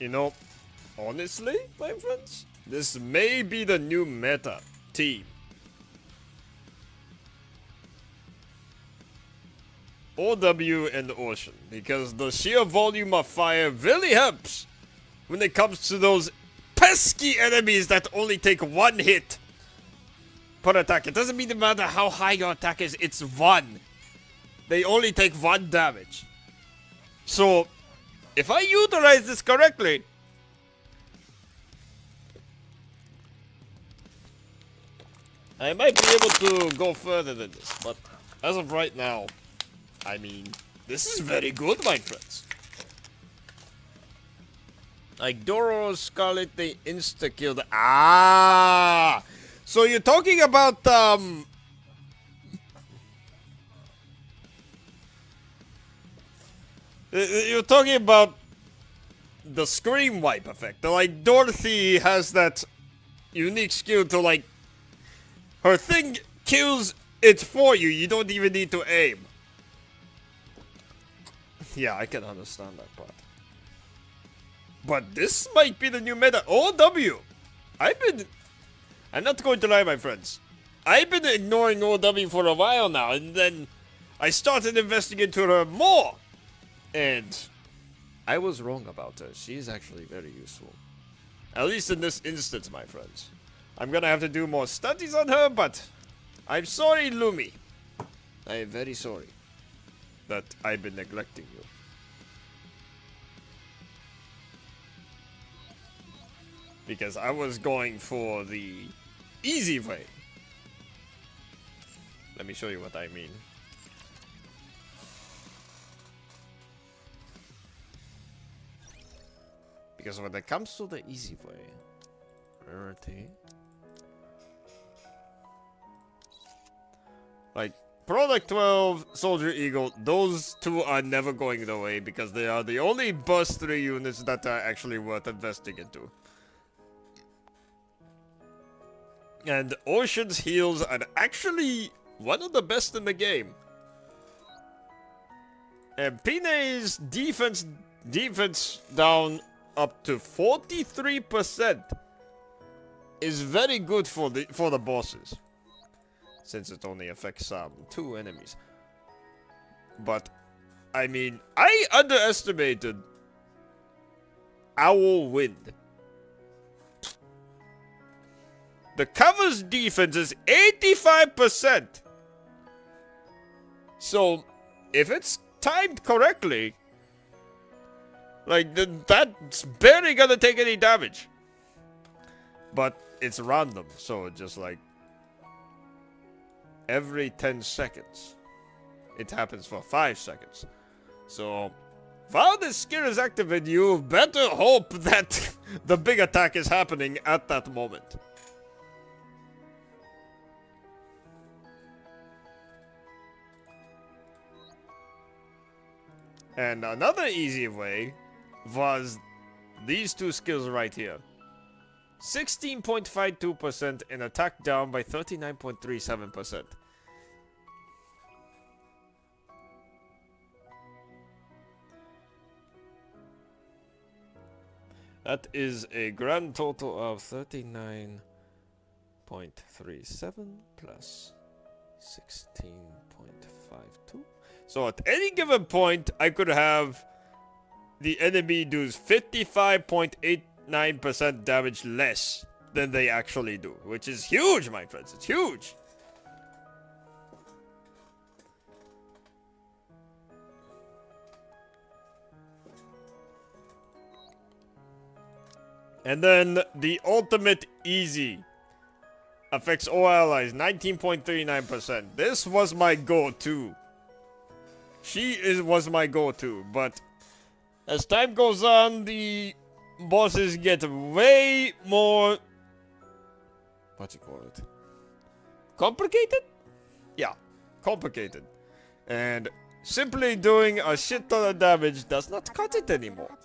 You know, honestly, my friends, this may be the new meta team. OW and Ocean, because the sheer volume of fire really helps when it comes to those pesky enemies that only take one hit per attack. It doesn't even matter how high your attack is, it's one. They only take one damage. So, if I utilize this correctly, I might be able to go further than this. But as of right now, I mean, this is very good, my friends. Like Doro, Scarlet, they insta-killed. Ah! So you're talking about, you're talking about the Scream Wipe effect. Like, Dorothy has that unique skill to, like, her thing kills it for you. You don't even need to aim. Yeah, I can understand that part. But this might be the new meta. OW! I'm not going to lie, my friends. I've been ignoring OW for a while now, and then I started investing into her more. And I was wrong about her. She's actually very useful. At least in this instance, my friends. I'm gonna have to do more studies on her, but I'm sorry, Lumi. I am very sorry that I've been neglecting you. Because I was going for the easy way. Let me show you what I mean. Because when it comes to the easy way, rarity. Like, Product 12, Soldier Eagle, those two are never going away because they are the only burst 3 units that are actually worth investing into. And Ocean's heals are actually one of the best in the game. And Pine's defense down up to 43% is very good for the bosses, since it only affects 2 enemies. But I mean, I underestimated Owl Wind. The cover's defense is 85%. So if it's timed correctly, like, that's barely gonna take any damage. But it's random, so just like every 10 seconds. It happens for 5 seconds. So while this skill is active, you better hope that the big attack is happening at that moment. And another easy way was these 2 skills right here. 16.52% and attack down by 39.37%. That is a grand total of 39.37 plus 16.52. So at any given point, I could have the enemy do 55.89% damage less than they actually do, which is huge, my friends. It's huge. And then the ultimate easy affects all allies, 19.39%. This was my go-to. Was my go-to, but as time goes on, the bosses get way more, what you call it? Complicated? Yeah, complicated. And simply doing a shit ton of damage does not cut it anymore.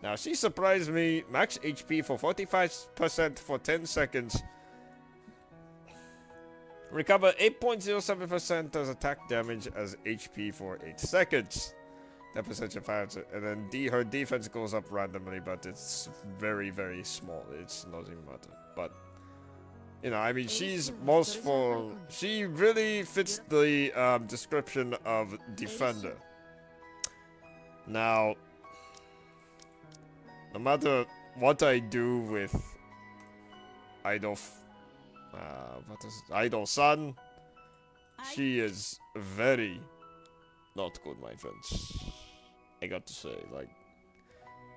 Now, she surprised me. Max HP for 45% for 10 seconds. Recover 8.07% as attack damage as HP for 8 seconds. percentage fires, and then her defense goes up randomly, but it's very, very small. It's not even matter. But you know, I mean, she's most for. She really fits the description of defender. Now, no matter what I do with Idol Sun, she is very not good, my friends. I got to say, like,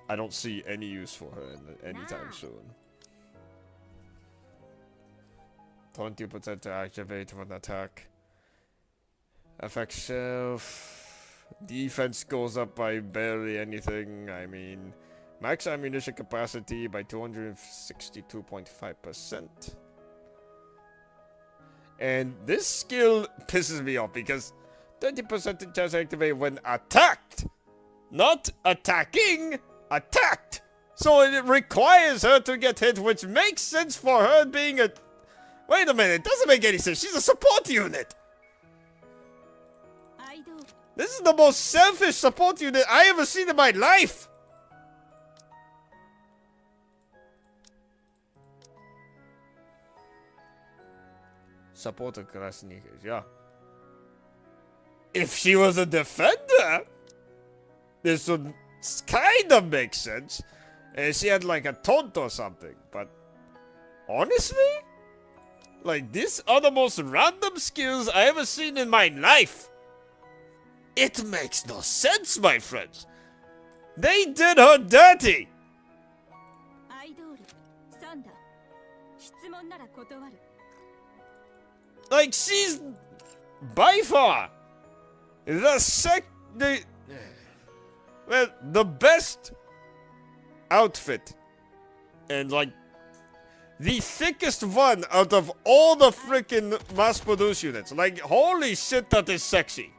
I don't see any use for her anytime soon. 20% to activate when attack. Affects self. Defense goes up by barely anything. I mean, max ammunition capacity by 262.5%. And this skill pisses me off because 30% chance to activate when attacked. Not attacking, attacked. So it requires her to get hit, which makes sense for her being a... Wait a minute, it doesn't make any sense. She's a support unit. This is the most selfish support unit I ever seen in my life. Supporter class Nikke, yeah. If she was a defender, this would kind of make sense. She had like a taunt or something, but honestly, like, these are the most random skills I ever seen in my life. It makes no sense, my friends. They did her dirty. Idol Sun Rant. Like, she's by far the best outfit and like the thickest one out of all the freaking mass-produced units. Like, holy shit, that is sexy.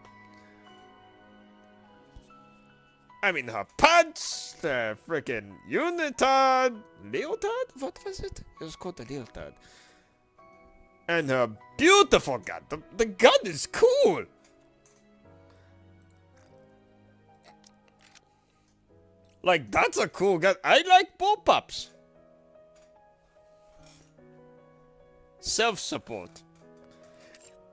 I mean, her pants, the freaking unitard, leotard? What was it? It was called the leotard. And her beautiful gun. The gun is cool. Like, that's a cool gun. I like bullpups. Self-support.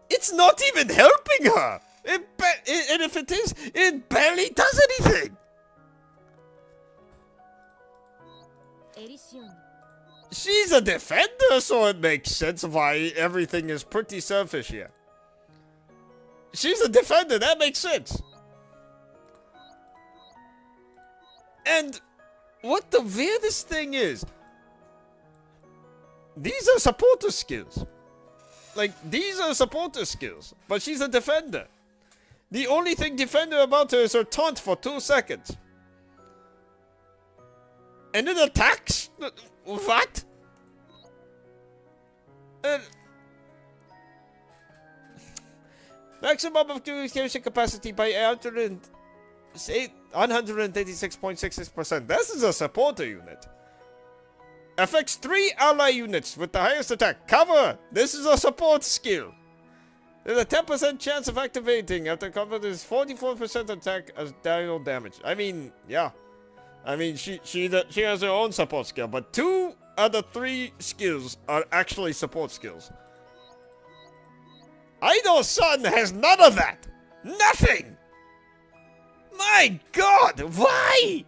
It's not even helping her. And if it is, it barely does anything. She's a defender, so it makes sense why everything is pretty selfish here. She's a defender, that makes sense. And what the weirdest thing is, these are supporter skills. Like, these are supporter skills, but she's a defender. The only thing defender about her is her taunt for 2 seconds. And it attacks? What? Maximum of communication capacity by 186.66%. This is a supporter unit. Affects 3 ally units with the highest attack. Cover! This is a support skill. There's a 10% chance of activating after cover. There's 44% attack as dial damage. I mean, yeah. I mean, she has her own support skill, but 2 out of 3 skills are actually support skills. Idol Sun has none of that. Nothing. My God, why?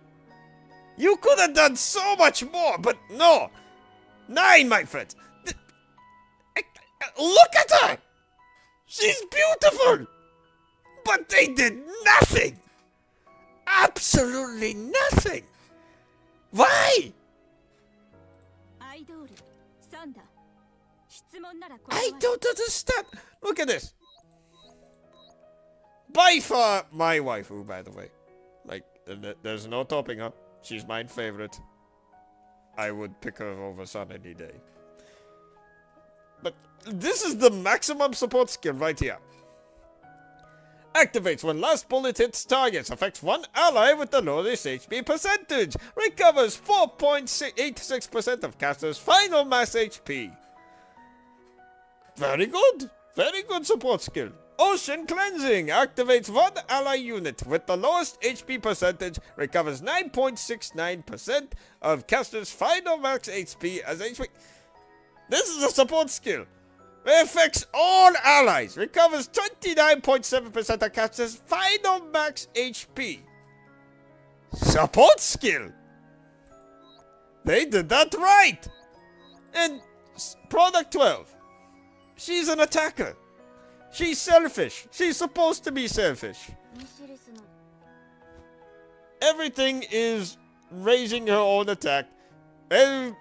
You could have done so much more, but no. 9, my friends. Look at her. She's beautiful. But they did nothing. Absolutely nothing. Why? I don't understand. Look at this. By far my waifu, by the way. Like, there's no topping her. She's my favorite. I would pick her over Sun any day. But this is the maximum support skill right here. Activates when last bullet hits targets. Affects 1 ally with the lowest HP percentage. Recovers 4.86% of caster's final mass HP. Very good. Very good support skill. Ocean Cleansing activates one ally unit with the lowest HP percentage, recovers 9.69% of caster's final max HP as HP. This is a support skill. It affects all allies, recovers 29.7% of caster's final max HP. Support skill. They did that right. And product 12. She's an attacker. She's selfish. She's supposed to be selfish. Everything is raising her own attack and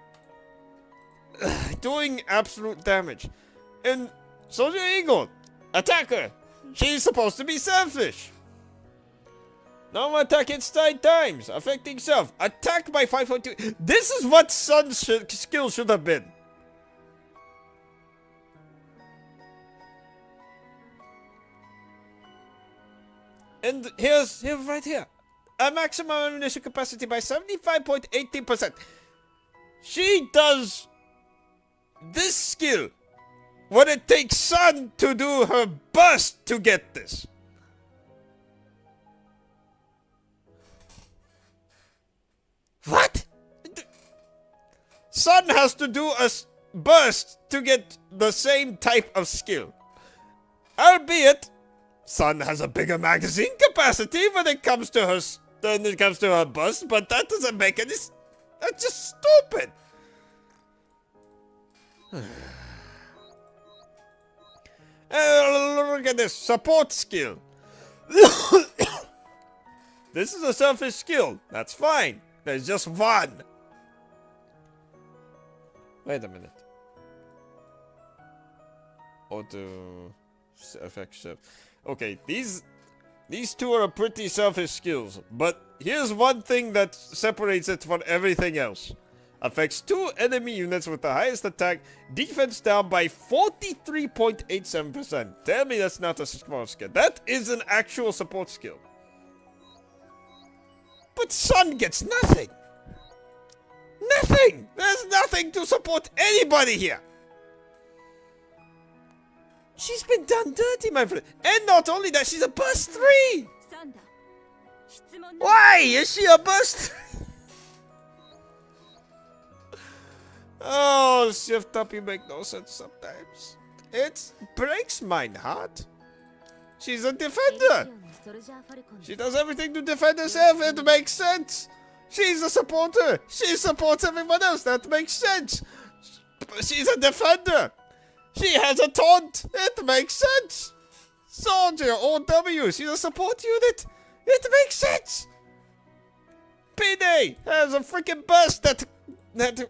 doing absolute damage. And Soldier Eagle, attacker. She's supposed to be selfish. Normal attack hits 9 times, affecting self. Attack by 5.2. This is what Sun's skill should have been. And here's right here. A maximum ammunition capacity by 75.18%. She does this skill when it takes Sun to do her burst to get this. What? Sun has to do a burst to get the same type of skill. Albeit, Sun has a bigger magazine capacity when it comes to her burst, but that doesn't make any. That's just stupid. Look at this support skill. This is a selfish skill. That's fine. There's just one. Wait a minute. Auto effect shift. Okay, these two are pretty selfish skills, but here's one thing that separates it from everything else. Affects 2 enemy units with the highest attack, defense down by 43.87%. Tell me that's not a support skill. That is an actual support skill. But Sun gets nothing. Nothing! There's nothing to support anybody here. She's been done dirty, my friend. And not only that, she's a burst 3! Why is she a burst 3? Oh, shift up, you make no sense sometimes. It breaks my heart. She's a defender. She does everything to defend herself. It makes sense. She's a supporter. She supports everyone else. That makes sense. She's a defender. She has a taunt. It makes sense. Soldier, OW. She's a support unit. It makes sense. Payday has a freaking burst that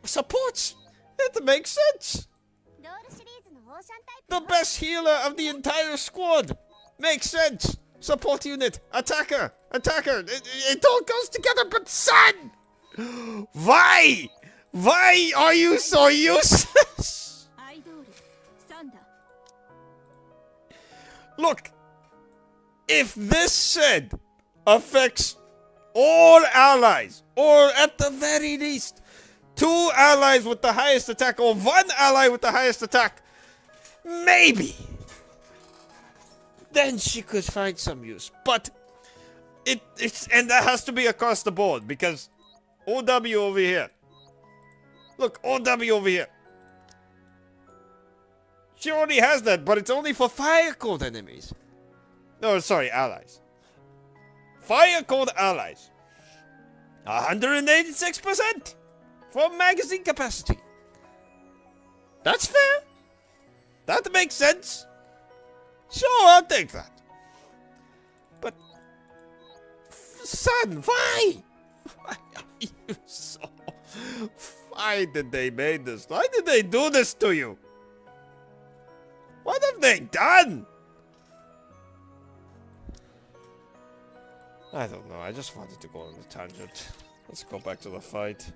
supports. It makes sense. The best healer of the entire squad. Makes sense. Support unit. Attacker. Attacker. It all goes together, but Sun! Why? Why are you so useless? Look. If this said affects all allies, or at the very least, 2 allies with the highest attack, or 1 ally with the highest attack, maybe. Then she could find some use. But and that has to be across the board, because OW over here. Look, OW over here. She already has that, but it's only for fire code enemies. No, sorry, allies. Fire code allies. 186% from magazine capacity. That's fair. That makes sense. Sure, I'll take that. But, Sun, why? Why are you so... Why did they make this? Why did they do this to you? What have they done? I don't know. I just wanted to go on the tangent. Let's go back to the fight.